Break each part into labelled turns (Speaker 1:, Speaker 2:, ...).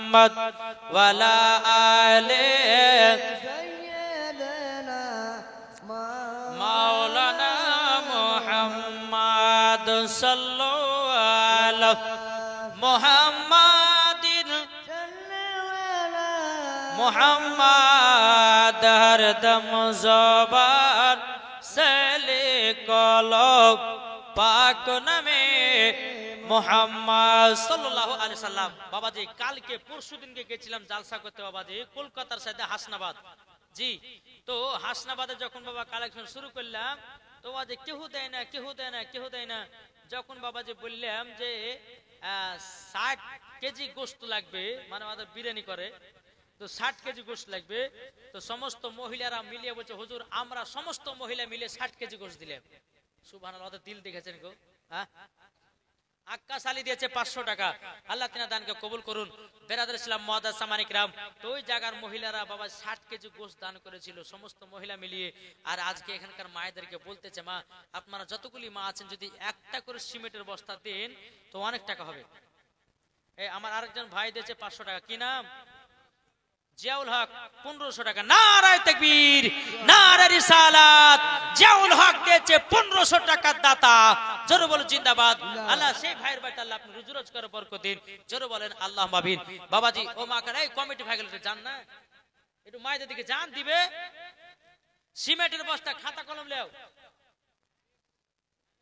Speaker 1: মুহাম্মদ ওয়ালা আলে মাওলানা মুহাম্মদ সাল্লাল্লাহু আলা মুহাম্মাদিন মুহাম্মদ হরদম জবান से लिखलो पाक नामे মুহাম্মদ সাল্লাল্লাহু আলাইহি সাল্লাম। বাবাজি কালকে পরশুদিন গেছিলাম জালসা করতে বাবাজি কলকাতার সাথে হাসনাবাদ। জি তো হাসনাবাদে যখন বাবা কালেকশন শুরু করলাম তো বাবাজি কেউ দেয় না কেউ দেয় না কেউ দেয় না। যখন বাবাজি বললাম যে 60 কেজি গোশত লাগবে মানে আমাদের বিরিয়ানি করে তো 60 কেজি গোশত লাগবে তো সমস্ত মহিলারা মিলিয়ে বলছে হুজুর আমরা সমস্ত মহিলা মিলে 60 কেজি গোশত দিলাম। সুবহানাল্লাহ দিল দেখেছেন গো। হ্যাঁ আক্কাস আলী দিয়েছে 500 টাকা। আল্লাহ তিনা দানকে কবুল করুন। বেরাদার ইসলাম মুআদ্দাস সামানিক রাম তো ওই জায়গার মহিলারা বাবা 60 কেজি গোশত দান করেছিল সমস্ত মহিলা মিলিয়ে। আর আজকে এখানকার মায়েদেরকে বলতেছে মা আপনারা যতগুলি মা আছেন যদি একটা করে সিমেন্টের বস্তা দেন তো অনেক টাকা হবে। এই আমার আরেকজন ভাই দিয়েছে 500 টাকা। কি নাম? জিয়াউল হক 1500 টাকা। নারায়ে তাকবীর নারায়ে রিসালাত। জিয়াউল হক দিয়েছে 1500 টাকা দাতা। জোরে বলো জিন্দাবাদ। আল্লাহ সেই ভাইয়ের বাড়িতে আল্লাহ আপনি রুজি রোজগার বরকত দিন। জোরে বলেন আল্লাহুম্মা আমিন। বাবাজি ও মা কারে এই কমিটি ভাইগুলো যান না একটু মায়েদের দিকে জান দিবে সিমেন্টের বস্তা খাতা কলম লেও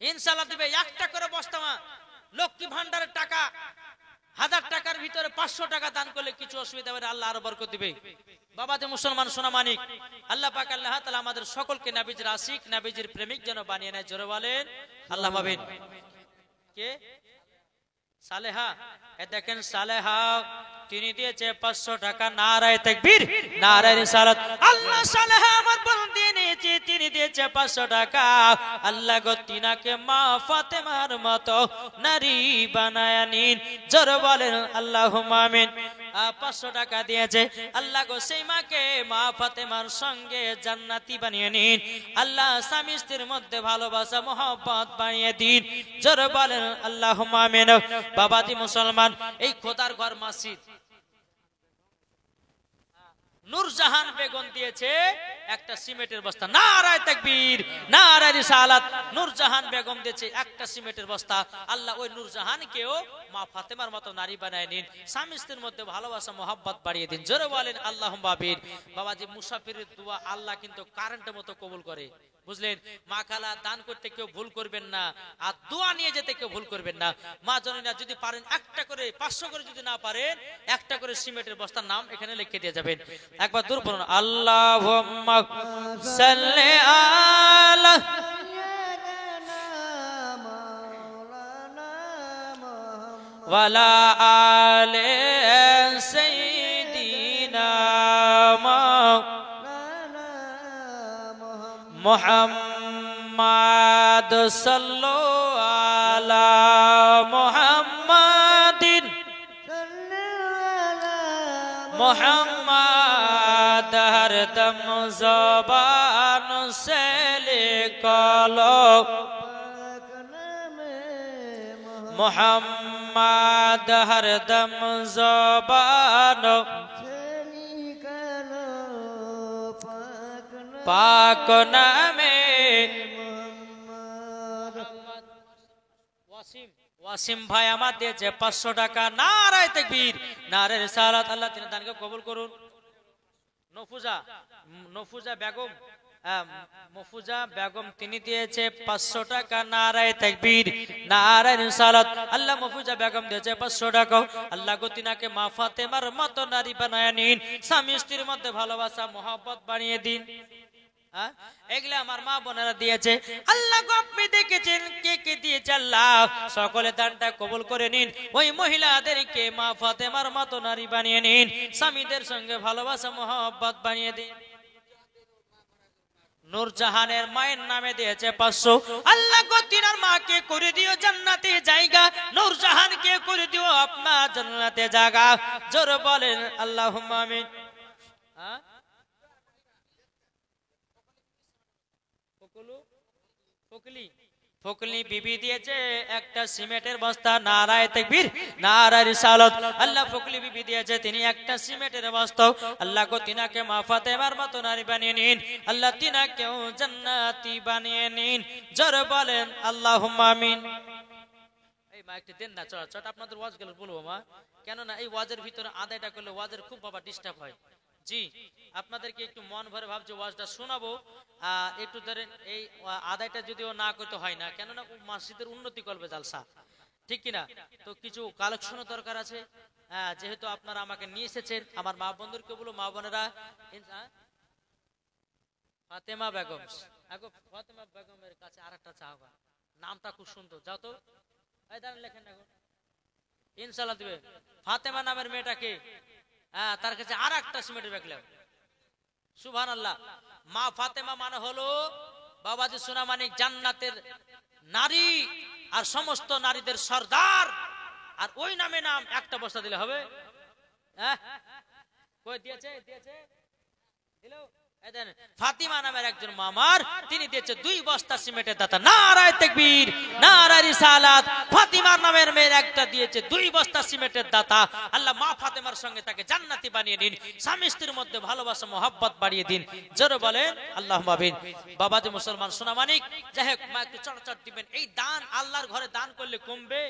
Speaker 1: ইনশাআল্লাহ দিবে একটা করে বস্তা। মা লক্ষ্মী ভান্ডারের টাকা 1000 টাকার ভিতরে 500 টাকা দান করলে কিছু অসুবিধা হবে না আল্লাহ আরো বরকত দিবে। বাবাতে মুসলমান সোনা মানিক আল্লাহ পাক আল্লাহ তাআলা আমাদের সকলকে নবীজির আশিক নবীজির প্রেমিক যেন বানিয়ে নেয়। জোরে বলেন আল্লাহুম্মা আমিন। কে সালেহা? এ দেখেন সালেহা তিনি দিয়েছে 500 টাকা। নারায়ে তাকবীর নারায়ে রিসালাত। আল্লাহ সালেহা আমার বন্ধু নিয়েছে তিনি দিয়েছে 500 টাকা। আল্লাহ গো তিনাকে মা ফাতেমার মতো নারী বানায়া নিন। জোরে বলেন আল্লাহুম্মা আমিন। 500 টাকা দিয়েছে আল্লাহ গো সেই মাকে মা ফাতেমার সঙ্গে জান্নাতি বানিয়ে নিন। আল্লাহ স্বামী স্ত্রীর মধ্যে ভালোবাসা মহব্বত বানিয়ে দিন। জোরে বলেন আল্লাহুম্মা আমিন। বাবাজি মুসলমান এই খোদার ঘর মসজিদ নূরজাহান বেগম দিয়েছে একটা সিমেন্টের বস্তা। নারায়ে তাকবীর নারায়ে রিসালাত। নূরজাহান বেগম দিয়েছে একটা সিমেন্টের বস্তা। আল্লাহ ওই নূরজাহানকেও মা ফাতেমার মতো নারী বানায় নিন। স্বামী স্ত্রীর মধ্যে ভালোবাসা মহব্বত বাড়িয়ে দিন। জোরে বলেন আল্লাহুম্মা আমিন। বাবাজি মুসাফিরের দোয়া আল্লাহ কিন্তু কারেন্টের মতো কবুল করে বুঝলেন। মা খালা দান করতে কেউ ভুল করবেন না আর দোয়া নিয়ে যেতে কেউ ভুল করবেন না। মা জননীরা যদি পারেন একটা করে 500 করে যদি না পারেন একটা করে সিমেন্টের বস্তার নাম এখানে লিখে দিয়ে যাবেন। একবার দূর পড়ুন আল্লাহুম্মা সাল্লি আলা ওয়ালা আলে সাইয়্যিদিনা মুহাম্মদ সাল্লাল্লাহু আলা মুহাম্মাদিন মুহাম্মদ হরদম জবান से लिखलो मुहम्मद हरदम ज़बान पाक नामे ওয়াসিম ভাই আমার দিয়েছে 500 টাকা। নারায়ে তাকবীর নারায়ে রিসালাত। আল্লাহ তিনি দানকে কবুল করুন। নফুজা বেগম মফুজা বেগম তিনি দিয়েছে 500 টাকা। নারায়ে তাকবীর নারায়ে রিসালাত। আল্লাহ মফুজা বেগম দিয়েছে 500 টাকা। আল্লাহ গো তিনাকে মা ফাতেমার মতো নারী বানায় নিন। স্বামী স্ত্রীর মধ্যে ভালোবাসা মহব্বত বানিয়ে দিন। এগুলা আমার মা বোনেরা দিয়েছে। আল্লাহ গো আপনি দেখেছেন কে কে দিয়েছে আল্লাহ সকলে দানটা কবুল করে নিন। ওই মহিলাদেরকে মা ফাতেমার মতো নারী বানিয়ে নিন। স্বামীদের সঙ্গে ভালোবাসা মহব্বত বানিয়ে দিন। নূরজাহানের মায়ের নামে দিয়েছে 500। আল্লাহ গো তিনার মাকে করে দিও জান্নাতে জায়গা। নূরজাহানকে করে দিও আপনার জান্নাতে জায়গা। জোরে বলেন আল্লাহুম্মা আমিন। ফকলি বিবি দিয়েছে একটা সিমেন্টের বস্তা, নারায়ে তাকবীর, নারায়ে রিসালাত। আল্লাহ ফকলি বিবি দিয়েছে তিনি একটা সিমেন্টের বস্তা। আল্লাহ গো তিনাকে মা ফাতেমার মতো নারী বানিয়ে নিন, আল্লাহ তিনাকেও জান্নাতি বানিয়ে নিন। জোরে বলেন আল্লাহুম্মা আমিন। এই মা একটু দেন না, চট আপনাদের ওয়াজ গুলো বলবো মা, কেন না এই ওয়াজের ভিতরে আদায়টা করলে ওয়াজের খুব বাবা ডিস্টার্ব হয়। জি, আপনাদেরকে একটু মন ভরে ভাবছে ওয়াজটা শোনাবো, একটু ধরেন এই আদায়টা যদিও না করতে হয় না, কেননা মসজিদের উন্নতি করবে জালসা, ঠিক কিনা? তো কিছু কালেকশনও দরকার আছে। যেহেতু আপনারা আমাকে নিয়ে এসেছেন, আমার মা বন্ধুরকে বলো, মা বোনেরা, ফাতেমা বেগম, ফাতেমা বেগমের কাছে আরেকটা চাওয়া, নামটা খুব সুন্দর, যাও তো এই দাঁড়ান লেখেন এখন, ইনশাআল্লাহ দিবে। ফাতেমা নামের মেয়েটাকে তার কাছে আর একটা সিমেন্টের ব্যাগ লেও। সুবহানাল্লাহ। মা ফাতেমা মানে হলো বাবাজি সোনা মানিক জান্নাতের নারী আর সমস্ত নারীদের সর্দার। আর ওই নামে নাম একটা বস্তা দিলে হবে? কই দিয়েছে? দিলো। ফাতিমা নামের একজন মামার, তিনি দিয়েছে 2 বস্তা সিমেন্টের দাতা। নারায়ে তাকবীর, নারায়ে রিসালাত। ফাতিমার নামের মেয়ের একটা দিয়েছে 2 বস্তা সিমেন্টের দাতা। আল্লাহ মা ফাতেমার সঙ্গে তাকে জান্নাতি বানিয়ে দিন, স্বামী স্ত্রীর মধ্যে ভালোবাসা মহব্বত বাড়িয়ে দিন। জোরে বলেন আল্লাহুম্মা আমিন। বাবাজি মুসলমান সোনা মানিক, যাই হোক মা একটু চট দিবেন। এই দান আল্লাহর ঘরে দান করলে কমবে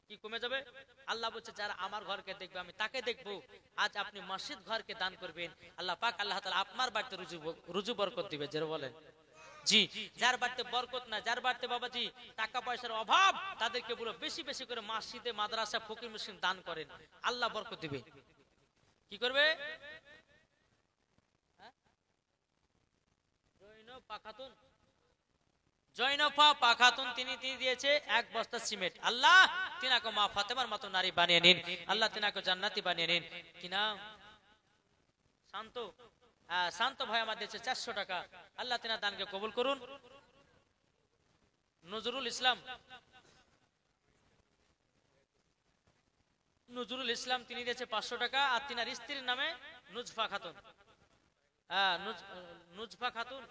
Speaker 1: কি কমে যাবে? আল্লাহ বলছে যারা আমার ঘরকে দেখবে আমি তাকে দেখবো। আজ আপনি মসজিদ ঘরকে দান করবেন, আল্লাহ পাক আল্লাহ তাআলা আপনার বাড়িতে রুজু বরকত দিবে। যারা বলেন জি, যার বাড়িতে বরকত না, যার বাড়িতে বাবাজি টাকা পয়সার অভাব, তাদেরকে বলো বেশি বেশি করে মসজিদে, মাদ্রাসা, ফকির মিসকিন দান করেন, আল্লাহ বরকত দিবে। কি করবে? জয়নফা পাখাতুন তিনি দিয়েছে 1 বস্তা সিমেন্ট। আল্লাহ তিনাকে মা ফাতেমার মতো নারী বানিয়ে নিন, আল্লাহ তিনাকে জান্নাতি বানিয়ে নিন। কি নাম? শান্ত। শান্ত ভাই আমার দিয়েছে 400 টাকা, আল্লাহ তিনার দানকে কবুল করুন। নজরুল ইসলাম তিনি দিয়েছে 500 টাকা, আর তিনার স্ত্রীর নামে নুজফা খাতুন, নুজফা খাতুন,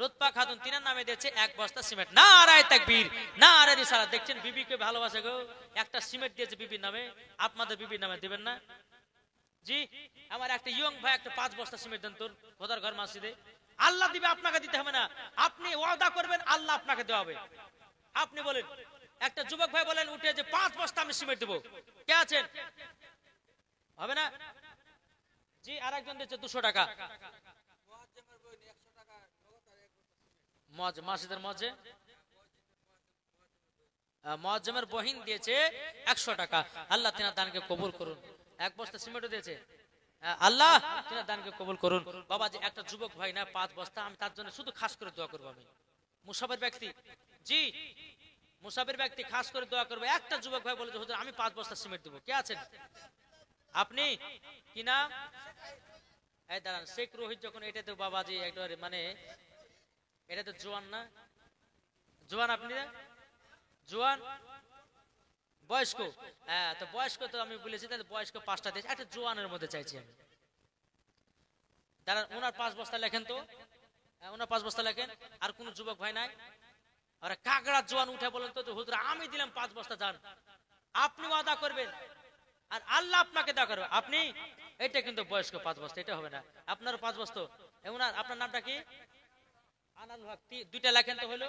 Speaker 1: লুৎফা খাতুন, তিনার নামে দিয়েছে 1 বস্তা সিমেন্ট। নারায়ে তাকবীর, নারায়ে রিসালাত। দেখছেন বিবিকে ভালোবাসে গো, একটা সিমেন্ট দিয়েছে বিবির নামে। আপনাদের বিবির নামে দিবেন না? জি, আমার একটা ইয়ং ভাই একটা 5 বস্তা সিমেন্ট দেন তোর খোদার ঘর মসজিদে। আল্লাহ দিবে, আপনাকে দিতে হবে না। আপনি ওয়াদা করবেন, আল্লাহ আপনাকে দেওয়া হবে। আপনি বলেন, একটা যুবক ভাই বলেন উঠে যে 5 বস্তা আমি সিমেন্ট দেব, কে আছেন? হবে না? জি, আরেকজন দিয়েছে 200 টাকা। মসজিদের মুয়াজ্জিমের বহিন দিয়েছে 100 টাকা। আল্লাহ তিনার দানকে কবুল করুন। 1 বস্তা সিমেন্ট দিয়েছে, আল্লাহ তিনার দানকে কবুল করুন। বাবাজি একটা যুবক ভাই না 5 বস্তা, আমি তার জন্য শুধু খাস করে দোয়া করব। আমি মুসাফির ব্যক্তি, জি মুসাফির ব্যক্তি, খাস করে দোয়া করবে। একটা যুবক ভাই বলে যে হুজুর আমি 5 বস্তা সিমেন্ট দেব, কে আছেন আপনি? কি নাম? এই দাঁড়ান, শেখ রোহিত। যখন এটা তো বাবাজি একবারে মানে এটা তো জোয়ান না? জোয়ান আপনি? জোয়ান বয়স্ক? তো বয়স্ক তো আমি বলেছি, তাহলে বয়স্ক 5টা দিয়েছে, একটা জোয়ানের মধ্যে চাইছি আমি। দাঁড়ান, ওনার 5 বস্তা লেখেন তো, ওনার 5 বস্তা লেখেন। আর কোন যুবক ভাই নাই? আরে কাগড়া জোয়ান উঠে বলেন তো হুজুর আমি দিলাম 5 বস্তা যান। আপনি ওয়াদা করবেন আর আল্লাহ আপনাকে দেওয়া করবে। আপনি এটা কিন্তু বয়স্ক 5 বস্তা, এটা হবে না। আপনার 5 বস্তা। ওনার আপনার নামটা কি? আনাল হক। 2টা লেখেন তো হলো।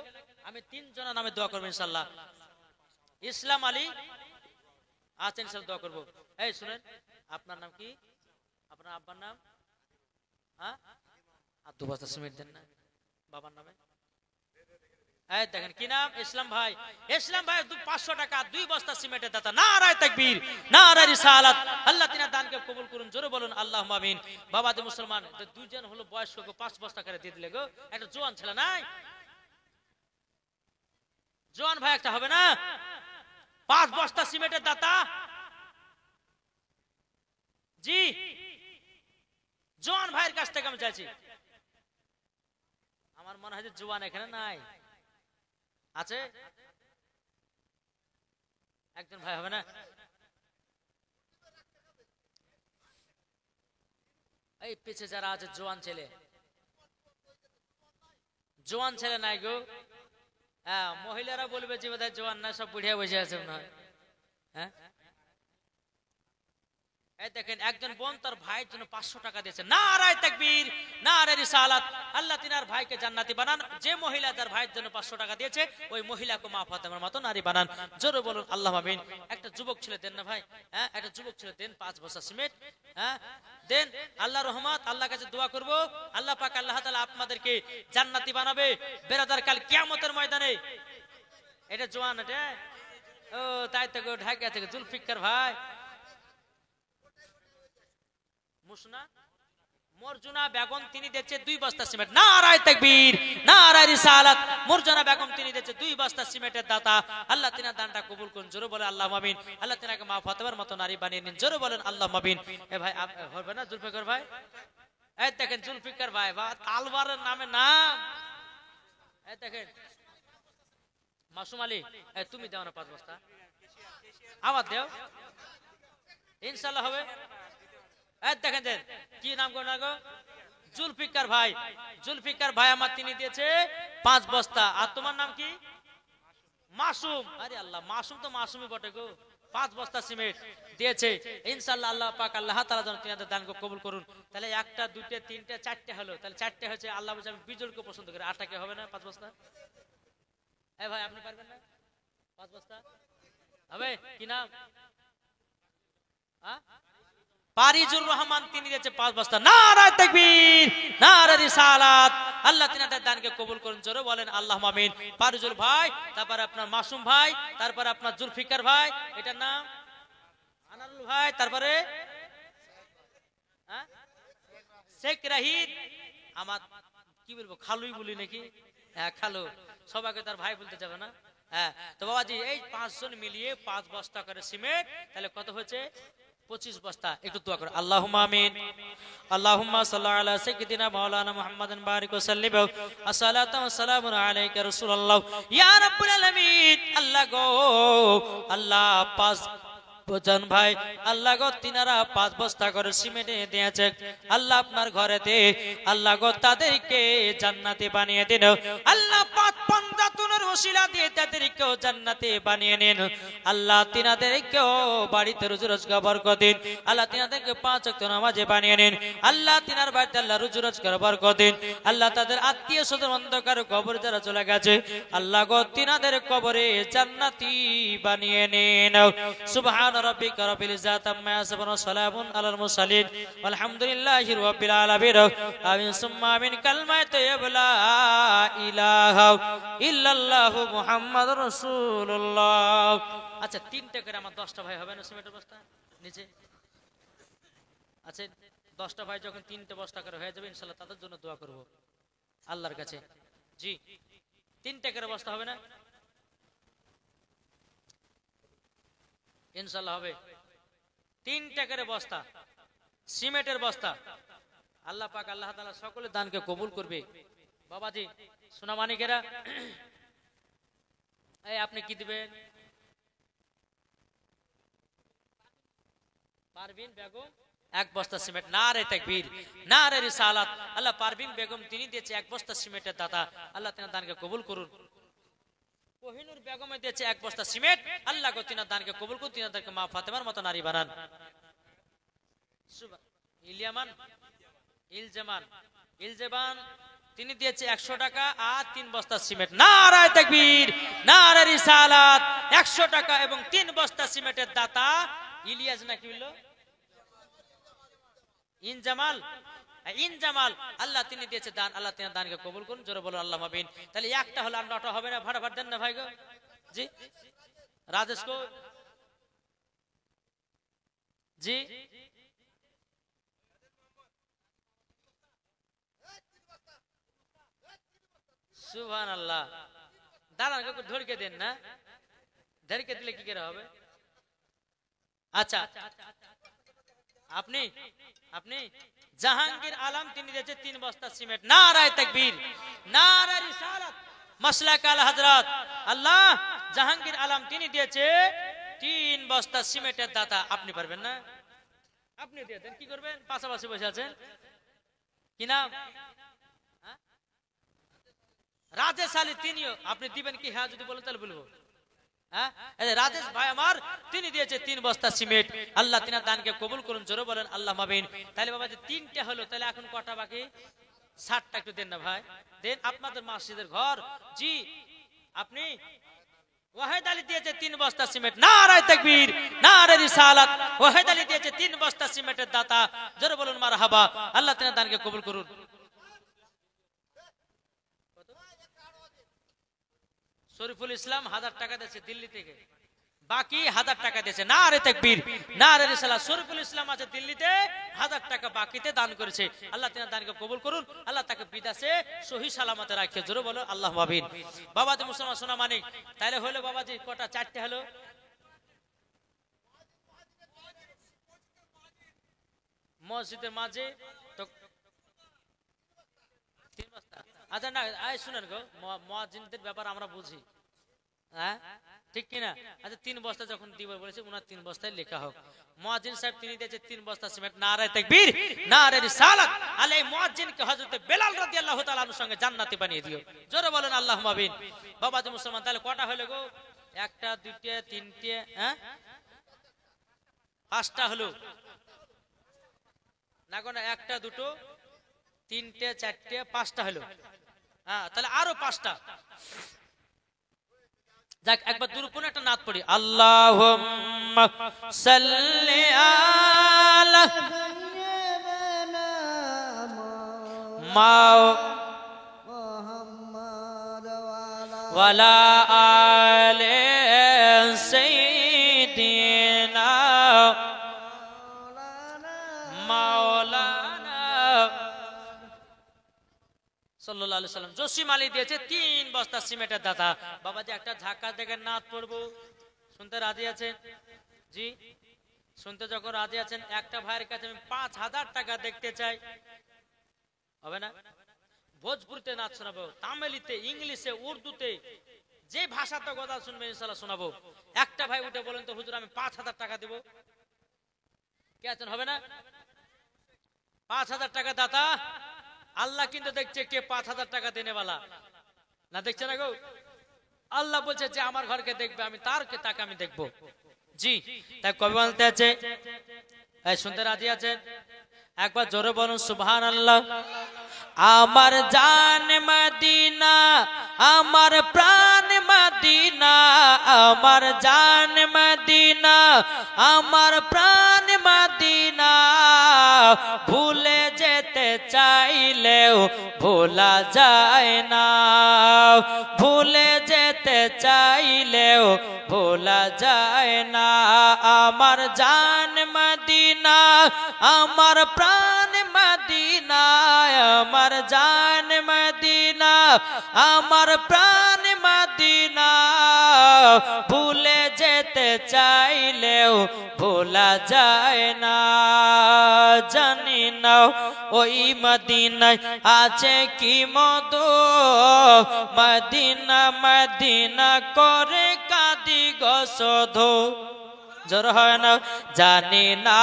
Speaker 1: আমি 3 জনের নামে দোয়া করব ইনশাআল্লাহ। ইসলাম আলী আছেন, ইনশাআল্লাহ দোয়া করব। এই শুনেন, আপনার নাম কি? আপনার আব্বার নাম? আর 2 বস্তা সিমেন্ট দেন না বাবার নামে। এই দেখেন কি নাম? ইসলাম ভাই। ইসলাম ভাই 500 টাকা, 2 বস্তা সিমেন্টের দাতা। নারায়ে তাকবীর, নারায়ে রিসালাত। আল্লাহ তিনার দানকে কবুল করুন। জোরে বলুন আল্লাহুম্মা আমিন। বাবাজি মুসলমান, 2 জন হলো বয়স্ক, 5 বস্তা করে দিয়ে দিলে গো। একটা জোয়ান ছেলে নাই? জোয়ান ভাই একটা হবে না? 5 বস্তা সিমেন্টের দাতা। জি, জোয়ান ভাইয়ের কাছ থেকে আমি চাইছি। আমার মনে হয় যে জোয়ান এখানে নাই, আছে একজন ভাই, হবে না? এই পিছে যারা আছে জোয়ান ছেলে, জোয়ান ছেলে নাই গো। হ্যাঁ, মহিলারা বলবে যে বোধহয় জোয়ান না, সব বুড়িয়া বসে আছে মনে হয়। হ্যাঁ, এই দেখেন একজন বোন তার ভাইয়ের জন্য 500 টাকা দিয়েছে। নারায়ে তাকবীর, নারায়ে রিসালাত। আল্লাহ তিনার ভাইকে জান্নাতি বানান। যে মহিলা তার ভাইয়ের জন্য 500 টাকা দিয়েছে ওই মহিলাকে মা ফাতেমার মতো নারী বানান। জোরে বলুন আল্লাহুম্মা আমিন। একটা যুবক ছেলে দেন না ভাই, হ্যাঁ একটা যুবক ছেলে দেন, 5 বস্তা সিমেন্ট, হ্যাঁ দেন। আল্লাহর রহমত, আল্লাহর কাছে দোয়া করব আল্লাহ পাক আল্লাহ তাআলা আপনাদেরকে জান্নাতি বানাবে বেরাদার কাল কিয়ামতের ময়দানে। এটা জওয়ান, এটা ও তাই তো ঢাকা থেকে জুলফিকার ভাই, মুসনা মর্জুনা বেগম তিনি দিয়েছে 2 বস্তা সিমেন্ট। নারায়ে তাকবীর, নারায়ে রিসালাত। মর্জুনা বেগম তিনি দিয়েছে 2 বস্তা সিমেন্টের দাতা। আল্লাহ তিনার দানটা কবুল করুন। জোরে বলেন আল্লাহুম্মা আমিন। আল্লাহ তিনাকে মা ফাতেমার মতো নারী বানিয়ে নিন। জোরে বলেন আল্লাহুম্মা আমিন। এ ভাই হবে না জুলফিকার ভাই? এই দেখেন জুলফিকার ভাই, বা তালবারের নামে নাম। এই দেখেন মাসুম আলী, তুমি দাও না 5 বস্তা, আবার দাও, ইনশাআল্লাহ হবে। দেখেন দেন কি নাম গো, না গো জুলফিকার ভাই। জুলফিকার ভাই আমার তিনি দিয়েছে 5 বস্তা। আর তোমার নাম কি? মাসুম। আরে আল্লাহ, মাসুম তো মাসুমই বটে গো। 5 বস্তা সিমেন্ট দিয়েছে ইনশাআল্লাহ। আল্লাহ পাক আল্লাহ তাআলা যেন তিনাদের দানকে কবুল করুন। তাহলে 1টা 2টা 3টা 4টে হলো, তাহলে 4টে হচ্ছে। আল্লাহ বলছে আমি বিজলকে পছন্দ করি। 8টা কে হবে না 5 বস্তা? এ ভাই আপনি পারবেন না 5 বস্তা হবে? কি নাম? হ্যাঁ, পারিজুর রহমান তিনি দিয়েছে 5 বস্তা। নারায়ে তাকবীর, নারায়ে রিসালাত। আল্লাহ তিনাদের দানকে কবুল করুন। জোরে বলেন আল্লাহুম্মা আমিন। পারিজুল ভাই, তারপর আপনার মাসুম ভাই, তারপর আপনার জুলফিকার ভাই, এটার নাম আনারুল ভাই, তারপরে শেখ রাহিদ, আমার কি বলবো খালুই বলি নাকি? হ্যাঁ খালু, সবাইকে তার ভাই বলতে যাবে না। হ্যাঁ তো বাবাজি এই 5 জন মিলিয়ে 5 বস্তা করে সিমেন্ট, তাহলে কত হয়েছে? 25 বস্তা। একটু দোয়া করো আল্লাহুম্মা আমিন। আল্লাহুম্মা সাল্লি আলা সাইয়্যিদিনা মাওলানা মুহাম্মাদিন বারিক ওয়া সাল্লিম। আসসালাতু ওয়াসসালামু আলাইকা রাসূলুল্লাহ। ইয়া রাব্বুল আলামিন, আল্লাহ গো আল্লাহ 5 জন ভাই আল্লাহ গো তিনারা 5 বস্তা করে সিমেন্ট দিয়েছে। আল্লাহ আপনার ঘরেতে আল্লাহ গো তাদেরকে জান্নাতি বানিয়ে দিন। আল্লাহ পাক পঞ্জাতুনের ওসিলা দিয়ে তাদেরকেও জান্নাতি বানিয়ে নিন। আল্লাহ তিনাদেরকেও বাড়িতে রুজি রোজগার বরকত দিন। আল্লাহ তিনাদেরকে 5 ওয়াক্ত নামাজে বানিয়ে নিন। আল্লাহ তিনার বাড়িতে আল্লাহ রুজি রোজগার বরকত দিন। আল্লাহ তাদের আত্মীয় স্বজন অন্ধকার কবর যারা চলে গেছে আল্লাহ গো তিনাদের কবরে জান্নাতি বানিয়ে নিন। সুবহান ربك رب العزة عما يصفون وسلام على المرسلين والحمد لله رب العالمين آمين ثم آمين كلمة طيبة لا إله إلا الله محمد رسول الله। আচ্ছা 3টা করে আমার 10টা ভাই হবে না সিমেন্টের বস্তা নিচে? আচ্ছা 10টা ভাই যখন 3টে বস্তা করে হয়ে যাবে ইনশাআল্লাহ তাদের জন্য দোয়া করব আল্লাহর কাছে। জি 3টা করে বস্তা হবে না? ইনশাআল্লাহ হবে। 3টা করে বস্তা সিমেন্টের বস্তা। আল্লাহ পাক আল্লাহ তাআলা সকলের দানকে কবুল করবে। বাবাজি সোনা মানিকেরা, এই আপনি কি দিবেন? পারভিন বেগম 1 বস্তা সিমেন্ট। নারে তাকবীর, নারে রিসালাত। আল্লাহ পারভিন বেগম তিনি দিয়েছে 1 বস্তা সিমেন্টের দাতা। আল্লাহ তিনার দানকে কবুল করুন। কোহিনুর বেগমে দিয়েছে 1 বস্তা সিমেন্ট। আল্লাহ গো তিনার দানকে কবুল করুন, তিনাদেরকে মা ফাতেমার মতো নারী বানান। ইলিয়ামান ইলজামান ইলজামান তিনি দিয়েছে 100 টাকা আর 3 বস্তা সিমেন্ট। নারায়ে তাকবীর, নারায়ে রিসালাত। 100 টাকা এবং 3 বস্তা সিমেন্টের দাতা ইলিয়াস না কি বললো? ইনজামাল, ইনজামাল। আল্লাহ তিনি দিয়েছে দান। আল্লাহ তিনার দানকে কবুল করুন। জোরে বলুন আল্লাহুম্মা আমিন। তাহলে একটা হলো আর 9টা হবে না? ফটাফট দেন না ভাই গো। জি রাজেশ কো জি সুবহানাল্লাহ। দাঁড়ান ধরকে দেন না, ধরকে দিলে কি করে হবে? আচ্ছা আপনি আপনি জাহাঙ্গীর আলম তিনি দিয়েছে 3 বস্তা সিমেন্ট। নারায়ে তাকবীর, নারায়ে রিসালাত। মাসলাক আল হযরত আল্লাহ জাহাঙ্গীর আলম তিনি দিয়েছে 3 বস্তা সিমেন্টের দাতা। আপনি পারবেন না? আপনি দিয়ে দেন। কি করবেন? পাশাপাশি বসে আছেন। কি নাম? রাজেশ আলী তিনিও, আপনি দিবেন কি? হ্যাঁ যদি বলেন তাহলে বলবো। হ্যাঁ রাজেশ ভাই আমার, তিনি দিয়েছে 3 বস্তা সিমেন্ট। আল্লাহ তিনার দানকে কবুল করুন, জোরে বলেন আল্লাহ মাবিন। তাহলে বাবা যে 3টে হলো, তাহলে এখন কটা বাকি? 60টা একটু দেন না ভাই, দেন। আপনাদের মসজিদের ঘর। জি আপনি ওয়াহিদ আলী দিয়েছে 3 বস্তা সিমেন্ট। নারায়ে তাকবীর, নারায়ে রিসালাত। ওয়াহিদ আলী দিয়েছে 3 বস্তা সিমেন্টের দাতা, জোরে বলুন মারহাবা। আল্লাহ তিনার দানকে কবুল করুন। শরীফুল ইসলাম 1000 টাকা দিয়েছে দিল্লি থেকে, বাকি 1000 টাকা দিয়েছে। নারে তাকবীর, নারে রিসালাত। শরীফুল ইসলাম আছে দিল্লিতে, 1000 টাকা বাকিতে দান করেছে। আল্লাহ তিনার দানকে কবুল করুন, আল্লাহ তাকে বিদেশে সহি সালামতে রাখে, জোরে বলো আল্লাহ মাবিন। বাবাজি মুসলমান সোনা মানিক, তাহলে হলো বাবাজি কটা? 4টে হলো। মসজিদের মাঝে তো 3 বস্তা। আচ্ছা না শুনেন গো, মুয়াজ্জিনদের ব্যাপার আমরা বুঝি, হ্যাঁ ঠিক কিনা? আচ্ছা 3 বস্তা যখন দিব বলেছে, ওনার 3 বস্তায় লেখা হোক। মুয়াজ্জিন সাহেব তিনি দিয়েছে 3 বস্তা সিমেন্ট। নারায়ে তাকবীর, নারায়ে রিসালাত। আলে মুয়াজ্জিনকে হযরত বেলাল রাদিয়াল্লাহু তাআলা আনহুর সঙ্গে জান্নাতি বানিয়ে দিও, জোরে বলেন আল্লাহুম্মা আমিন। বাবাজি মুসলমান, তাহলে কটা হলো গো? 1টা 2টা 3টে, হ্যাঁ 5টা হলো না গো? না 1টা 2টো 3টে 4টে 5টা হলো। হ্যাঁ তাহলে আরো 5টা। যাক একবার দুরূপণ একটা নাত পড়ি। আল্লাহুম্মা সাল্লি আলা মুহাম্মাদ ওয়ালা আলি সাইয়্যিদিনা মাওলানা সাল্লাল্লাহু আলাইহি সাল্লাম। জসিম আলী দিয়েছে 3 বস্তা সিমেন্টের দাতা। বাবাজি একটা ঝাঁকা দেখে নাত পড়বো, শুনতে রাজি আছেন? জি শুনতে যখন রাজি আছেন, একটা ভাইয়ের কাছে আমি 5000 টাকা দেখতে চাই, হবে না? ভোজপুরিতে নাচ শোনাবো, তামিলিতে, ইংলিশে, উর্দুতে, যে ভাষাতে গজল শুনবে ইনশাআল্লাহ শোনাবো। একটা ভাই উঠে বলেন তো, হুজুর আমি 5000 টাকা দেব। কে আছেন? হবে না? 5000 টাকা দাতা। আল্লাহ কিন্তু দেখছে কে 5000 টাকা দেনেওয়ালা, না দেখছে না গো? আল্লাহ বলছে যে আমার ঘরকে দেখবে, আমি তাকে আমি দেখবো। জি তাই কবি বলতে আছে, শুনতে রাজি আছেন? একবার জোরে বলুন সুবহানাল্লাহ। আমার জান মদিনা, আমার প্রাণ মদিনা, আমার জান মদিনা, আমার প্রাণ মদিনা, ভুলে যেতে চাইলেও ভোলা যায় না, ভুলে যেতে চাইলেও ভোলা যায় না। আমার জান মদিনা, আমার প্রাণ মদিনা, আমার জান মদিনা, আমার প্রাণ মদিনা, ভুলে যেতে চাইলেও ভোলা যায় না। জানি না ওই মদিনায় আছে কি মধু, মদিনা মদিনা করে কাঁদি গো শুধু, জোর হয় না? জানি না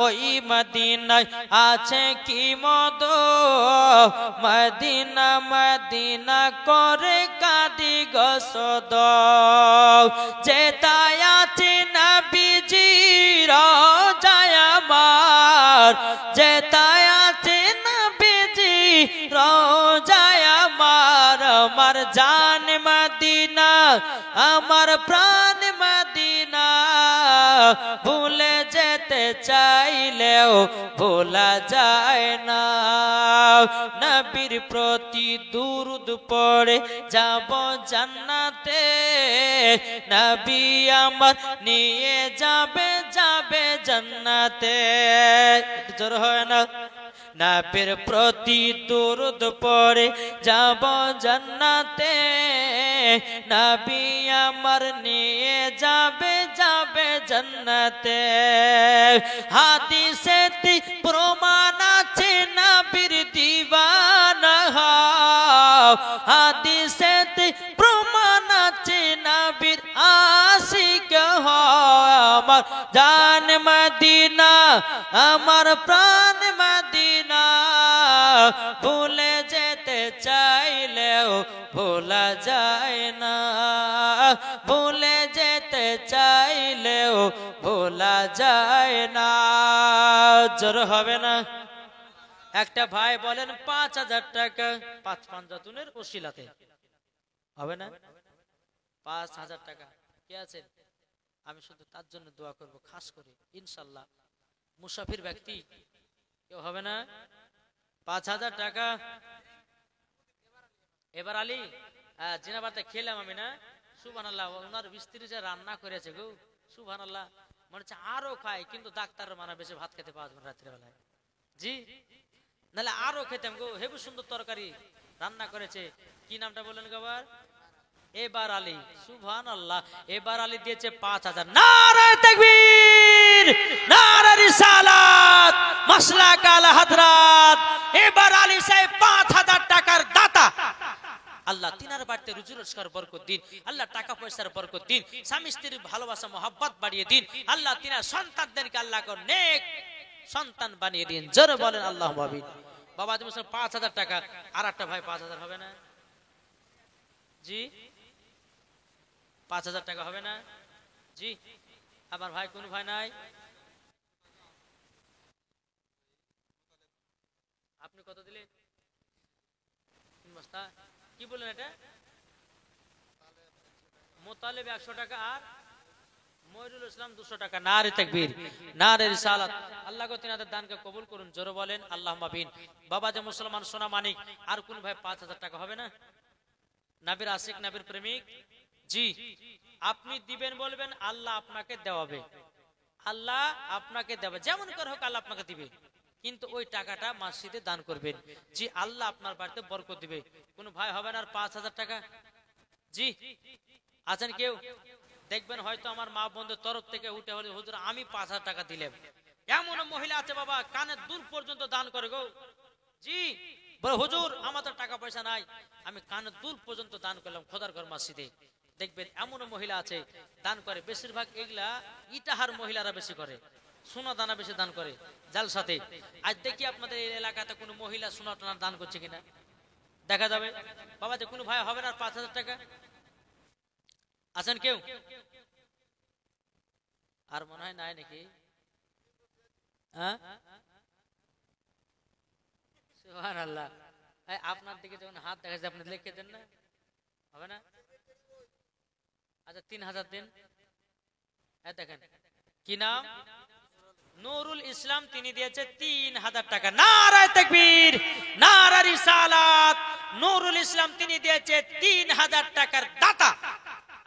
Speaker 1: ওই মদিনায় আছে কি মধু, মদিনা মদিনা করে কাঁদি গো শুধু, যেটায় আছে নবীজি রওজায় আমার, যেটায় আছে নবীজি রওজায় আমার, আমার জান মদিনা, আমার প্রাণ মদিনা, ভুলে যেতে চাইলেও ভোলা যায় না। নবীর প্রতি দুরূদ পড়ে যাব জান্নাতে, নবী আমার নিয়ে যাবে যাবে জান্নাতে, জোর হয় না? নবীর প্রতি দুরূদ পড়ে যাব জান্নাতে, নবী আমার নিয়ে যাবে যাবে জান্নাতে। হাদিসেতে প্রমাণ আছে নবীর দিওয়ানা হও, হাদিসেতে প্রমাণ আছে নবীর আশিক হও। আমার জান মদিনা, আমার প্রাণ মদিনা, ভুলে যেতে চাইলেও চাইলেও ভোলা যায় না। জোর হবে না? একটা ভাই বলেন 5,000 টাকা, 5 পাঞ্জাতুনের ওসিলাতে হবে না? 5,000 টাকা কে আছে? আমি শুধু তার জন্য দোয়া করব খাস করে, ইনশাআল্লাহ। মুসাফির ব্যক্তি কেউ হবে না? 5,000 টাকা। এবার আলী জিনাবাতে খেলাম আমি না, সুবহানাল্লাহ। ওনার স্ত্রী যে রান্না করেছে গো, সুবহানাল্লাহ, মনে হচ্ছে আরো খায়, কিন্তু ডাক্তার মানা বেশি ভাত খেতে পাওয়া যাবে রাত্রে বেলায়। জি, নাহলে আরো খেতাম গো, হেবি সুন্দর তরকারি রান্না করেছে। কি নামটা বললেন গো আবার? এবার আলী, সুবহানাল্লাহ। এবার আলী দিয়েছে 5,000। নারে তাকবীর, নারে রিসালাত, মাসলাক আল হাদরাত। এবার আলী সাহেব 5,000 টাকার দাতা। আল্লাহ তিনার বাড়িতে রুজি রোজগার বরকত দিন, আল্লাহ টাকা পয়সার বরকত দিন, স্বামী স্ত্রীর ভালোবাসা মহব্বত বাড়িয়ে দিন, আল্লাহ তিনার সন্তানদেরকে আল্লাহ নেক সন্তান বানিয়ে দিন। জোরে বলেন আল্লাহুম্মা আমিন। বাবা তুমি 5,000 টাকা, আর একটা ভাই 5,000 হবে না? জি, 5,000 টাকা হবে না? জি, আমার ভাই কোন ভাই নাই? আপনি কত দিলেন? 3 বস্তা। কি বললেন এটা? মোতালেব 100 টাকা আর ময়রুল ইসলাম 200 টাকা। নারে তাকবীর, নারে রিসালাত। আল্লাহ গো তিনাদের দানকে কবুল করুন। জোরে বলেন আল্লাহুম্মা আমিন। বাবা যে মুসলমান সোনা মানিক, আর কোন ভাই 5,000 টাকা হবে না? নবীর আশিক, নবীর প্রেমিক। জি, আপনি দিবেন, বলবেন আল্লাহ আপনাকে দেওয়াবে, আল্লাহ আপনাকে দেবে, যেমন করে হোক আল্লাহ আপনাকে দিবে, কিন্তু ওই টাকাটা মসজিদে দান করবেন। জি, আল্লাহ আপনার বাড়িতে বরকত দিবে। কোন ভাই হবে না আর 5,000 টাকা? জি, আছেন কেউ? দেখবেন হয়তো আমার মা বোনদের তরফ থেকে উঠে হলে, হুজুর আমি 5,000 টাকা দিলাম। এমন মহিলা আছে বাবা, কানের দূর পর্যন্ত দান করে গো। জি, বলে হুজুর আমার তো টাকা পয়সা নাই, আমি কানের দূর পর্যন্ত দান করলাম খোদার ঘর মসজিদে। দেখবেন এমন মহিলা আছে দান করে। বেশিরভাগ এগুলা ইটাহার মহিলারা বেশি করে, সোনা দানা বেশি দান করে জালসাতে। আজ দেখি আপনাদের এই এলাকাতে কোনো মহিলা সোনা টানা দান করছে কিনা, দেখা যাবে। বাবা যে কোনো ভাই হবে না 5,000 টাকা? আছেন কেউ? আর মনে হয় নাই নাকি? হ্যাঁ, সুবহানাল্লাহ। আপনার দিকে যখন হাত দেখা যায় আপনি লিখে দেন না, হবে না? আচ্ছা 3,000 দিন। দেখেন কি নাম? নুরুল ইসলাম, তিনি দিয়েছে 3,000 টাকা। নারে তাকবীর, নারে রিসালাত। নুরুল ইসলাম তিনি দিয়েছে 3,000 টাকার দাতা।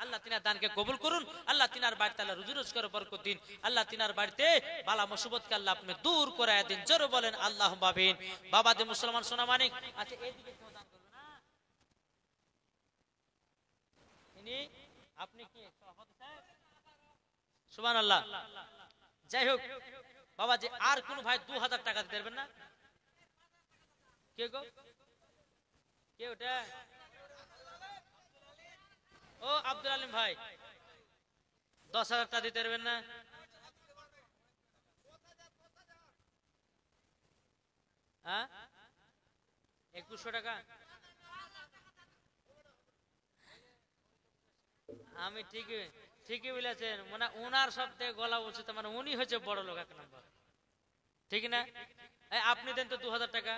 Speaker 1: আল্লাহ তিনার দানকে কবুল করুন, আল্লাহ তিনার বাড়িতে আল্লাহ রুজি রোজগার বরকত দিন, আল্লাহ তিনার বাড়িতে বালা মুসিবতকে আল্লাহ আপনি দূর করে দিন। জোরে বলেন আল্লাহুম্মা আমিন। বাবা যে মুসলমান সোনা মানিক। আচ্ছা এইদিকে কেউ দান করবে না? ইনি আপনি কি সভাপতি সাহেব? সুবহানাল্লাহ। যাই হোক বাবা যে আর কোন ভাই 2,000 টাকা দিতে পারবেন না? কে গো? কে ওটা? ও আব্দুল আলিম ভাই, 10,000 টাকা দিতে পারবেন না? হ্যাঁ, 2,100 টাকা। আমি ঠিকই ঠিকই বলেছেন, মানে ওনার শব্দে গলা উচিত, মানে উনি হচ্ছে বড় লোক 1 নম্বর, ঠিক না? আপনি দেন তো 2,000 টাকা,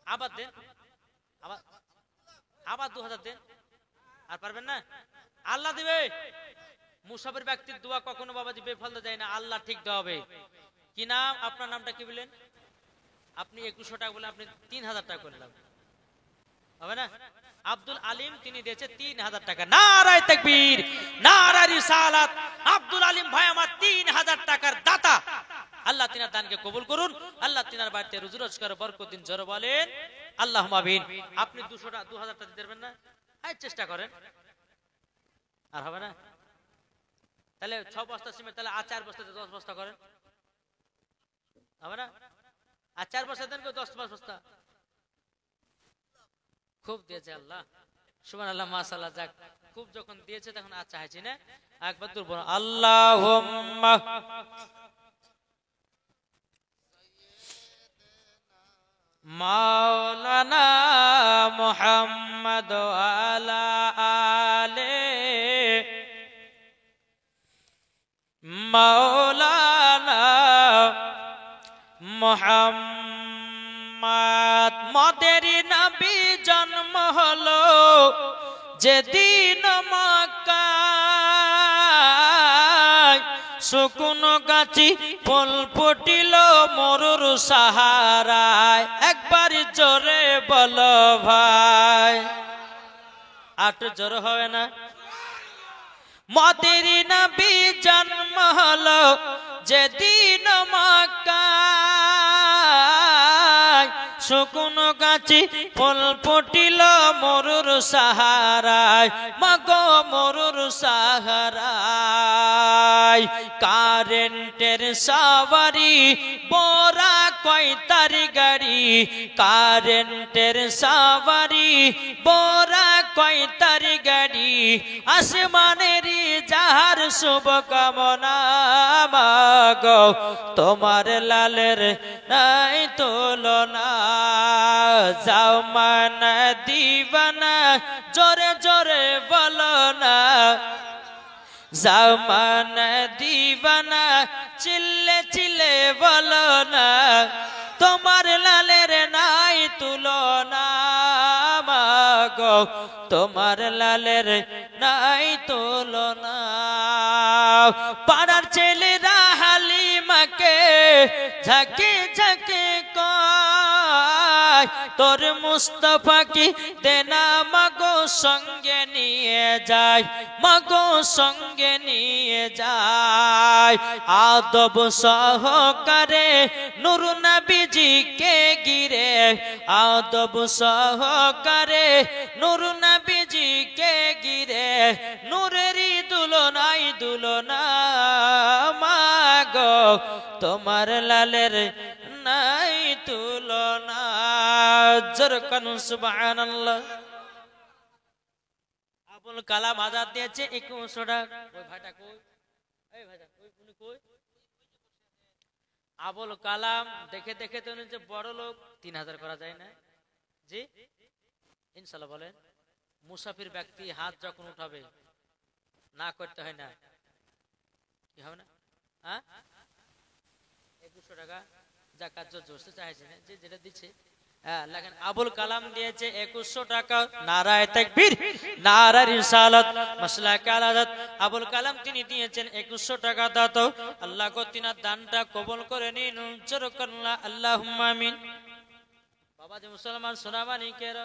Speaker 1: আবার দেন, আবার 2,000 দেন। আর পারবেন না? আল্লাহ দিবে। মুসাফির ব্যক্তির দোয়া কখনো বাবাজি বেফল যায় না, আল্লাহ ঠিক দেওয়া হবে। কি নাম? আপনার নামটা কি বলেন? আপনি 2,100 টাকা বলে আপনি 3,000 টাকা করলাম, হবে না? আব্দুল আলিম তিনি দিয়েছে 3,000 টাকা। নারে তাকবীর, নারে রিসালাত। আব্দুল আলিম ভাই আমার 3,000 টাকার দাতা। আল্লাহ তিনার দানকে কবুল করুন, আল্লাহ তিনার বাড়িতে রুজি রোজগার বরকত দিন। জোরে বলেন আল্লাহুম্মা আমিন। আপনি 2,000 টাকা দিতে পারবেন না? চেষ্টা করেন, আর হবে না? তাহলে 6 বস্তা সিমেন্ট, তাহলে আর 4 বস্তাতে 10 বস্তা করেন, হবে না? আর 4 বস্তা দেন 10 বস্তা। খুব দিয়েছে আল্লাহ, সুবহানাল্লাহ, মাশাআল্লাহ। যাক, খুব যখন দিয়েছে তখন আচ্ছা হয়েছে না? একবার দূর বলুন আল্লাহুম্মা মাওলানা মুহাম্মদ ওয়া আলা আলি মাওলানা মুহাম্মদ মদের নবী জন্ম হলো যেদিন মক্কায় শুকন গাছি ফুল ফুটিল মরুর সাহারায় একবার জোরে বলো ভাই আট জোর হবে না মদের নবী জন্ম হলো যেদিন মক্কায় শুকন গাছি ফুল ফুটিল মরুর সাহারায় মাগো মরুর সাহারায় কারেন্টের সাওয়ারি বোরা কয়তার গাড়ি কারেন্টের সাওয়ারি বোরা কয়তার গাড়ি আসমানের যাহার শুভ কামনা মাগো তোমার লালের নাই তুলনা যাও মান দিবানা জোরে জোরে বলো না যাও মান দিবানা চিল্লে চিল্লে বলো না তোমার লালের নাই তুলনা মাগো তোমার লালের নাই তুলনা পাড়ার ছেলেরা হালিমাকে ঝাঁকে ঝাঁকে কয় তোর মুস্তাফা কি দেনা মাগো সঙ্গে নিয়ে যায় মাগো সঙ্গে নিয়ে যায় আদব সহকারে নূর নবীজিকে গিরে আদব সহকারে নূর নবীজিকে গিরে নূরেরই দুলনাই দুলনা মাগো তোমার লালের নাই তুলনা জোরে কানুন সুবহানাল্লাহ আবুল কালাম আজাদ দিয়েছে 2100 টাকা ওই ভাইটা কই এই ভাইটা কই উনি কই আবুল কালাম দেখে দেখে তো যে বড় লোক 3000 করা যায় না জি ইনশাআল্লাহ বলেন মুসাফির ব্যক্তি হাত যখন উঠাবে না করতে হয় না কি হবে না হ্যাঁ 2100 টাকা যাকাত জোরসে চাইছে না যে যেটা দিচ্ছে হ্যাঁ লাগেন আবুল কালাম দিয়েছে 2100 টাকা নারায়ে তাকবীর নারায়ে রিসালাত মাসলাকে আলাদাত আবুল কালাম তিনি দিয়েছেন 2100 টাকা দাও তো আল্লাহ গো তিনার দানটা কবুল করে নিন জোরে করলা আল্লাহুম্মা আমিন বাবা যে মুসলমান সোনামানিকেরা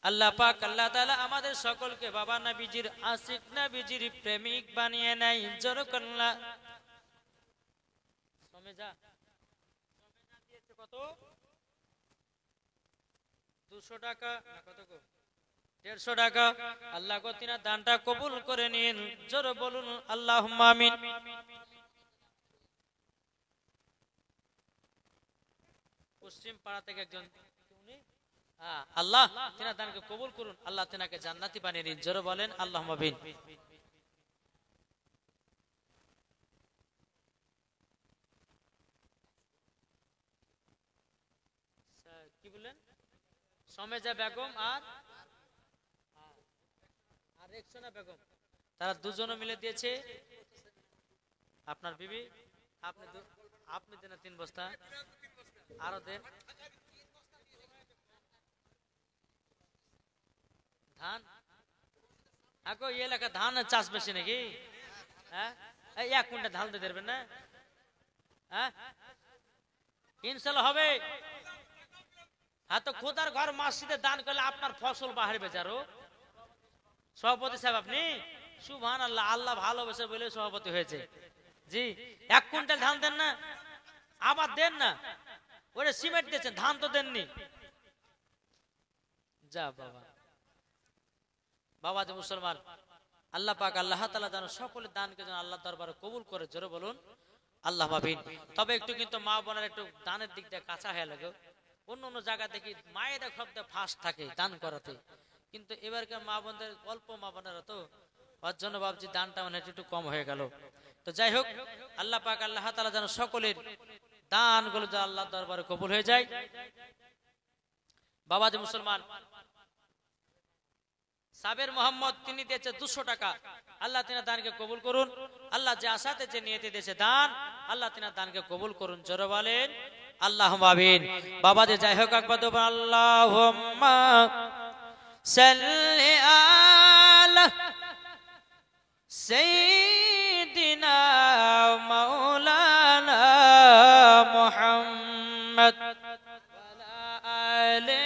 Speaker 1: আল্লাহ পাক আল্লাহ তাআলা আমাদের সকলকে বাবা নবীজির আশিক নবীজির প্রেমিক বানিয়ে নেয় জোরে করলা সমেজা দিয়েছে কত 200 টাকা না কত গো 150 টাকা আল্লাহ গো তিনার দানটা কবুল করে নিন জোরে বলুন আল্লাহুম্মা আমিন পশ্চিম পাড়া থেকে একজন আল্লাহ তিনার দানকে কবুল করুন আল্লাহ তিনাকে জান্নাতি বানিয়ে নিন জোরে বলেন আল্লাহুম্মা আমিন কি বলেন সমেজা বেগম আর রেকসোনা বেগম তারা দুজনে মিলে দিয়েছে আপনার বিবি আপনি দেন 3 বস্তা আরো দেন ধান আগো এই এলাকা ধান চাষ বেশি নাকি হ্যাঁ 1 কুইন্টাল ধান দিয়ে দেবেন না হ্যাঁ ইনশাআল্লাহ হবে হ্যাঁ তো খোদার ঘর মসজিদে দান করলে আপনার ফসল বাহার বেচারো সভাপতি সাহেব আপনি সুবহানাল্লাহ আল্লাহ ভালোবেসে বলে সভাপতি হয়েছে জি 1 কুইন্টাল ধান দেন না আবার দেন না ওরে সিমেন্ট দিয়েছেন ধান তো দেননি যা বাবা বাবা যে মুসলমান আল্লাহ পাক আল্লাহ তাআলা যেন সকলের দানকে যেন আল্লাহ দরবারে কবুল করে জোরে বলুন আল্লাহ আমিন তবে একটু কিন্তু মা বোনের একটু দানের দিক দিয়ে কাঁচা হয়ে লাগে অন্য অন্য জায়গা দেখি মায়েরা শব্দে ফাস্ট থাকে দান করাতে কিন্তু এবারকার মা বোনদের অল্প মা বোনেরা তো ওর জন্য ভাবছি দানটা মানে একটু কম হয়ে গেল তো যাই হোক আল্লাহ পাক আল্লাহ তাআলা যেন সকলের দানগুলো যেন আল্লাহর দরবারে কবুল হয়ে যায় বাবা যে মুসলমান সাবের মোহাম্মদ তিনি দিয়েছে 200 টাকা, আল্লাহ তিনার দানকে কবুল করুন। আল্লাহ যে আশাতে যে নিয়তে দিয়েছে দান, আল্লাহ তিনার দানকে কবুল করুন। জোরে বলেন আল্লাহুম্মা আমিন। বাবা যে যাই হোক একবার তো আল্লাহুম্মা সাল্লি আলা সাইয়্যিদিনা মাওলানা মুহাম্মদ ওয়া আলা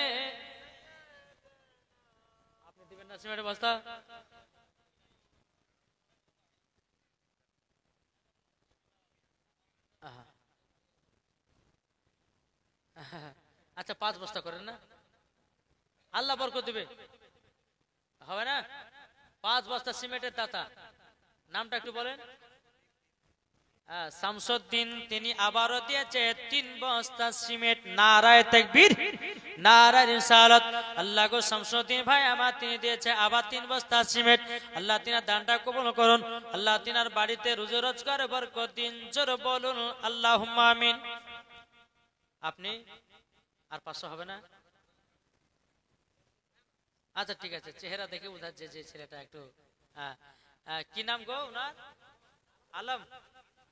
Speaker 1: আপনি দিবেন না সিমেন্টের বস্তা? আচ্ছা 5 বস্তা করেন না, আল্লাহ বরকত দিবে, হবে না? 5 বস্তা সিমেন্টের দাতা, নামটা একটু বলেন। শামসুদ্দিন তিনি আবারও দিয়েছে 3 বস্তা সিমেন্ট। নারায়ে তাকবীর, নারায়ে রিসালাত। আল্লাহ গো শামসুদ্দিন ভাই আমার তিনি দিয়েছে আবার 3 বস্তা সিমেন্ট। আল্লাহ তিনার দানটা কবুল করুন। আল্লাহ তিনার বাড়িতে রুজি রোজগার বরকত দিন। জোরে বলুন আল্লাহুম্মা আমিন। আপনি আর 500 হবে না? আচ্ছা ঠিক আছে, চেহারা দেখে বোঝা যাচ্ছে যে ছেলেটা একটু কি নাম গো ওনার? আলম,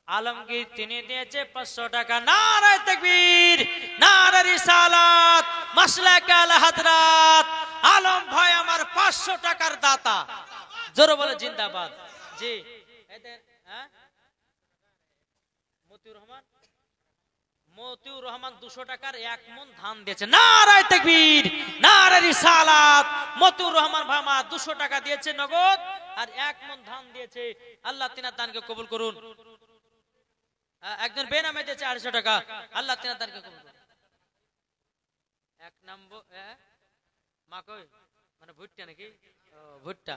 Speaker 1: আলমগীর তিনি দিয়েছে 500 টাকা। নারায়ে তাকবীর, নারায়ে রিসালাত, মাসলাক আল হাদরাত। আলম ভাই আমার 500 টাকার দাতা। জোরে বলে জিন্দাবাদ। জি মতিউর রহমান, মতিউর রহমান 200 টাকার 1 মণ ধান দিয়েছে। নারায়ে তাকবীর, নারায়ে রিসালাত। মতিউর রহমান ভাই আমার 200 টাকা দিয়েছে নগদ আর 1 মণ ধান দিয়েছে। আল্লাহ তিনার দানকে কবুল করুন। একজন বেনামে দিয়েছে 800 টাকা। আল্লাহ তিনার দানকে কবুল করুন। 1 নম্বর মাকই মানে ভুট্টা নাকি? ভুট্টা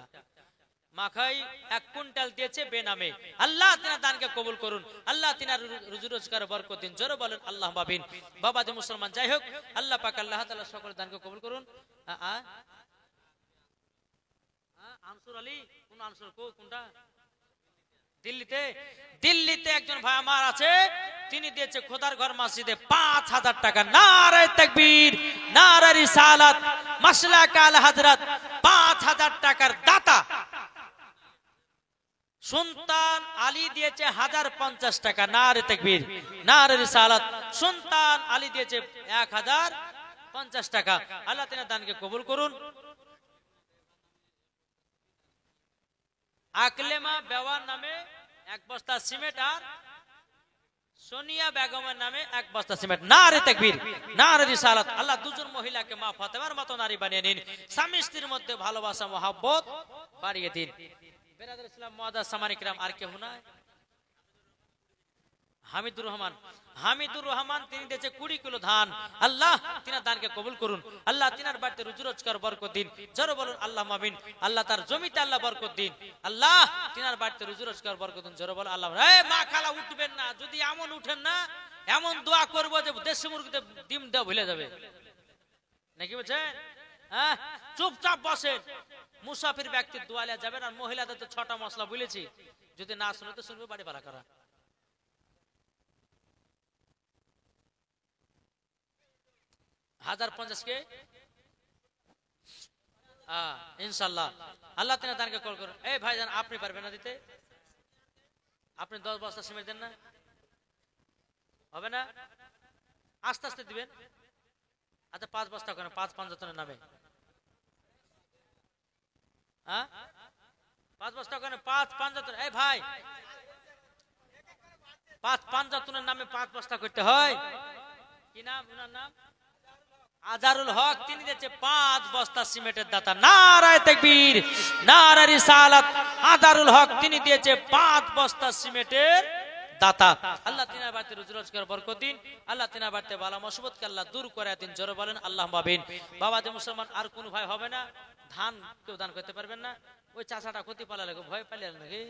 Speaker 1: মাখাই 1 কুইন্টাল দিয়েছে বেনামে। আল্লাহ তিনার দানকে কবুল করুন। আল্লাহ তিনার রুজি রোজগার বরকত দিন। জোরে বলেন আল্লাহুম্মা আমিন। বাবা যে মুসলমান যাই হোক, আল্লাহ পাক আল্লাহ তাআলা সকলের দানকে কবুল করুন। আনসুর আলী, কোন আনসুর কোনটা? দিল্লিতে, দিল্লিতে একজন ভাই আমার আছে, তিনি দিয়েছে খোদার ঘর মসজিদে 5000 টাকা। নারায়ে তাকবীর, নারায়ে রিসালাত, মাসলাক আল হাদরাত। 5000 টাকার দাতা। সুলতান আলী দিয়েছে 1050 টাকা। নারায়ে তাকবীর, নারায়ে রিসালাত। সুলতান আলী দিয়েছে 1050 টাকা। আল্লাহ তিনার দানকে কবুল করুন। আকলেমা বেওয়ার নামে 1 বস্তা সিমেন্ট আর সোনিয়া বেগমের নামে 1 বস্তা সিমেন্ট। নারায়ে তাকবীর, নারায়ে রিসালাত। আল্লাহ দুজন মহিলাকে মা ফাতেমার মতো নারী বানিয়ে নিন। স্বামী স্ত্রীর মধ্যে ভালোবাসা মহব্বত বাড়িয়ে দিন। বেরাদার ইসলাম মুআদ্দাস সামানী কিরাম, আর কেউ না? হামিদুর রহমান, হামিদুর রহমান তিনি দিয়েছে 20 কিলো ধান। আল্লাহ তিনার দানকে কবুল করুন। আল্লাহ তিনার বাড়িতে রুজি রোজগার বরকত দিন। জোরে বলুন আল্লাহুম্মা আমিন। আল্লাহ তার জমিতে আল্লাহ বরকত দিন। আল্লাহ তিনার বাড়িতে রুজি রোজগার বরকত দিন। জোরে বলুন আল্লাহ। এই মা খালা উঠবেন না, যদি এমন উঠেন না এমন দোয়া করব যে দেশি মুরগিতে ডিম দেওয়া ভুলে যাবে নাকি বুঝছেন? চুপচাপ বসেন। মুসাফির ব্যক্তির দোয়া লিয়া যাবেন। আর মহিলাদের তো 6টা মশলা বলেছি, যদি না শুনে তো শুনবে বাড়ি ভাড়া করা। 1050 কে ইনশাআল্লাহ। আল্লাহ তিনার দানকে কল করুন। এই ভাইজান আপনি পারবেন না দিতে? আপনি 10 বস্তা সিমেন্ট দেন না, হবে না? আস্তে আস্তে দিবেন। আচ্ছা 5 বস্তা করেন, 5 জনের নামে। 5 বস্তা করেন, 5 জন। এই ভাই 5 জনের নামে 5 বস্তা করতে হয়। কি নাম ওনার? নাম আজারুল হক। তিনি দিয়েছে 5 বস্তা সিমেন্টের দাতা। নারায়ে তাকবীর, নারায়ে রিসালাত। আজারুল হক তিনি দিয়েছে 5 বস্তা সিমেন্টের দাতা। আল্লাহ তিনার বাড়িতে রুজি রোজগার বরকত দিন। আল্লাহ তিনার বাড়িতে বালা মুসিবতকে আল্লাহ দূর করে দিন। জোরে বলেন আল্লাহুম্মা আমিন। বাবা যে মুসলমান, আর কোন ভাই হবে না? ধান কেউ দান করতে পারবেন না? ওই চাচাটা ক্ষতি পালালে, ভয় পালিয়ে নাকি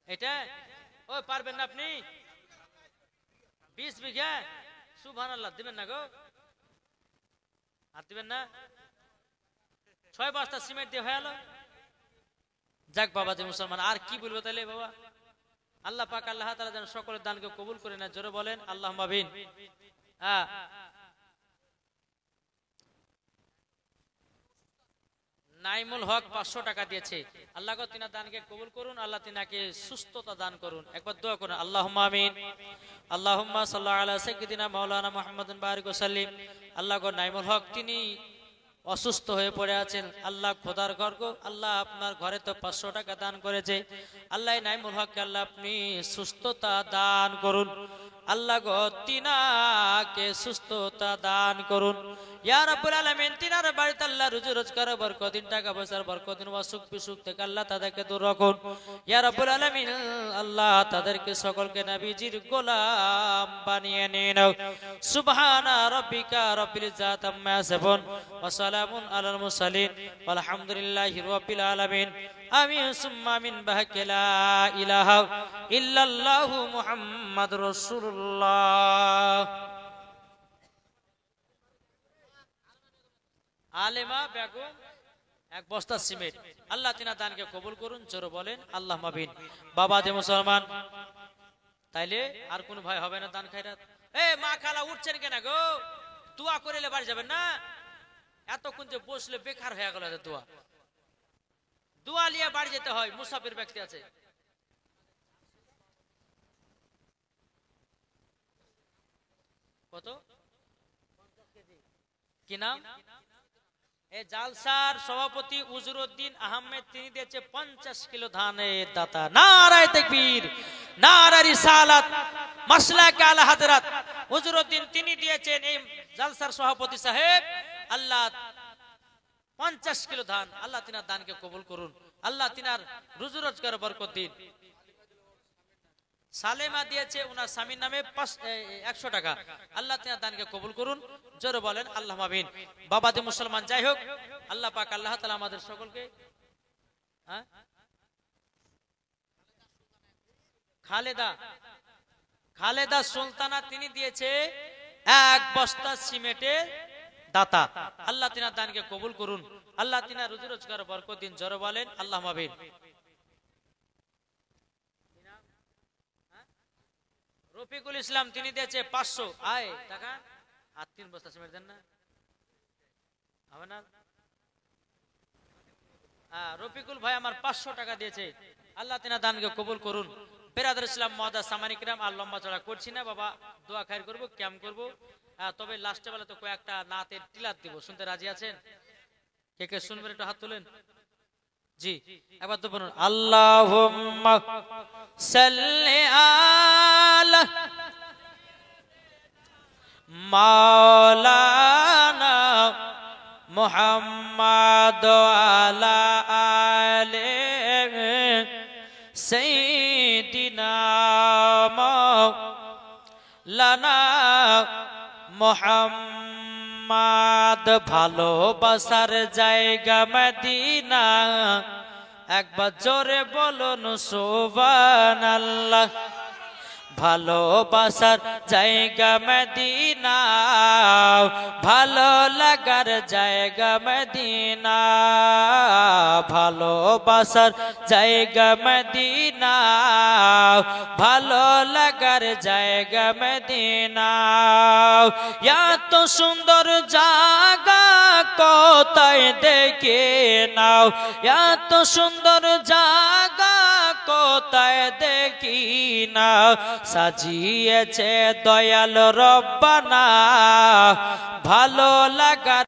Speaker 1: এটা? ওই পারবেন না আপনি? 20 বিঘা সুবহানাল্লাহ দিবেন না গো? আর দিবেন না? 6 বস্তা সিমেন্ট দিয়ে হয়ে গেল। যাক বাবা যে মুসলমান, আর কি বলবো তাহলে বাবা। আল্লাহ পাক আল্লাহ তাআলা যেন সকলের দানকে কবুল করে না। জোরে বলেন আল্লাহুম্মা আমিন। নাইমুল হক 500 টাকা দিয়েছে। আল্লাহ গো তিনার দানকে কবুল করুন, আল্লাহ তিনাকে সুস্থতা দান করুন। একবার দোয়া করুন, আল্লাহুম্মা আমিন। আল্লাহুম্মা সাল্লি আলা সাইয়্যিদিনা মাওলানা মুহাম্মাদিন বারিক ওয়া সাল্লিম। আল্লাহ গো নাইমুল হক তিনি অসুস্থ হয়ে পড়ে আছেন, আল্লাহ খোদার ঘর গো, আল্লাহ আপনার ঘরে তো 500 টাকা দান করেছে, আল্লাহ নাইমুল হককে আল্লাহ আপনি সুস্থতা দান করুন। আল্লাহ গো তিনাকে সুস্থতা দান করুন ইয়া রাব্বুল আলামিন। তিনার বাড়িতে আল্লাহ রুজি রোজগার বরকতিন, টাকা পয়সার বরকতিন, অসুখ বিসুখ থেকে আল্লাহ তাদেরকে দূর রাখুন ইয়া রাব্বুল আলামিন। আল্লাহ তাদেরকে সকলকে নবীজির গোলাম বানিয়ে নিন। সুবহানা রাব্বিকা রাব্বিল ইজ্জাতি আম্মা ইয়াসিফুন ওয়া সালামুন আলাল মুরসালিন ওয়ালহামদুলিল্লাহি রাব্বিল আলামিন। আমিন সুম্মা আমিন বিহাক্কি লা ইলাহা ইল্লাল্লাহু মুহাম্মাদুর রাসূলুল্লাহ। আলেমা বেগম 1 বস্তা সিমেন্ট, আল্লাহ তিনার দানকে কবুল করুন। জোরে বলেন আল্লাহুম্মা আমিন। বাবা যে মুসলমান, তাইলে আর কোন ভয় হবে না দান খায়রাত। মা খালা উঠছেন কেন গো? দোয়া করিলে বাড়ি যাবেন না? এতক্ষণ যে বসলে বেকার হয়ে গেল দোয়া। দোয়া নিয়ে বাড়ি যেতে হয়। মুসাফির ব্যক্তি আছে, কত কি নাম? এই জালসার সভাপতি উজরুদ্দিন আহমেদ, তিনি দিয়েছে 50 কিলো ধানের দাতা। নারায়ে তাকবীর, নারা রিসালাত, মাসলাক আলা হযরত উজরুদ্দিন তিনি দিয়েছেন এই জালসার সভাপতি সাহেব। আল্লাহ 50 কিলো ধান, আল্লাহ তিনার দানকে কবুল করুন, আল্লাহ তিনার রুজি রোজগার বরকত দিন। সালেমা দিয়েছে ওনার স্বামীর নামে 100 টাকা, আল্লাহ তিনার দানকে কবুল করুন। জোরে বলেন আল্লাহুম্মা আমিন। বাবা যে মুসলমান, যাই হোক আল্লাহ পাক আল্লাহ তাআলা আমাদের সকলকে খালেদা সুলতানা তিনি দিয়েছে 1 বস্তা সিমেন্টের দাতা, আল্লাহ তিনার দানকে কবুল করুন, আল্লাহ তিনার রুজি রোজগার বরকত দিন। জোরে বলেন আল্লাহুম্মা আমিন। রফিকুল ইসলাম তিনি দিয়েছে 500 আয় টাকা, আর 3 বস্তা সিমেন্ট দেন না হবে না? রফিকুল ভাই আমার 500 টাকা দিয়েছে, আল্লাহ তিনার দানকে কবুল করুন। বেরাদার ইসলাম মুআদ্দাস সামানি কিরাম, আর লম্বা চড়া করছি না বাবা, দোয়া খায়ের করব, ক্যাম্প করব। তবে লাস্টে বেলা তো কয়েকটা নাতের টিলাত দিব, শুনতে রাজি আছেন? কে কে শুনবেন একটু হাত তুলেন। জি একবার তো বলুন, আল্লাহুম্মা সাল্লি আলা মাওলানা মুহাম্মাদ আলা আলি সাইয়্যিদিনা মাওলানা মুহাম্মাদ। ভালোবাসার জায়গা মদিনা, একবার জোরে বলুন সুবহানাল্লাহ। ভালোবাসার জায়গা মদিনা, ভালো লাগার জায়গা মদিনা, ভালোবাসার জায়গা মদিনা, ভালো লাগার জায়গা মদিনা। এত সুন্দর জায়গা কোথায় দেখে নাও, এত সুন্দর জায়গা কোথায় দেখি না, সাজিয়েছে দয়াল রব্বানা ভালো লাগা।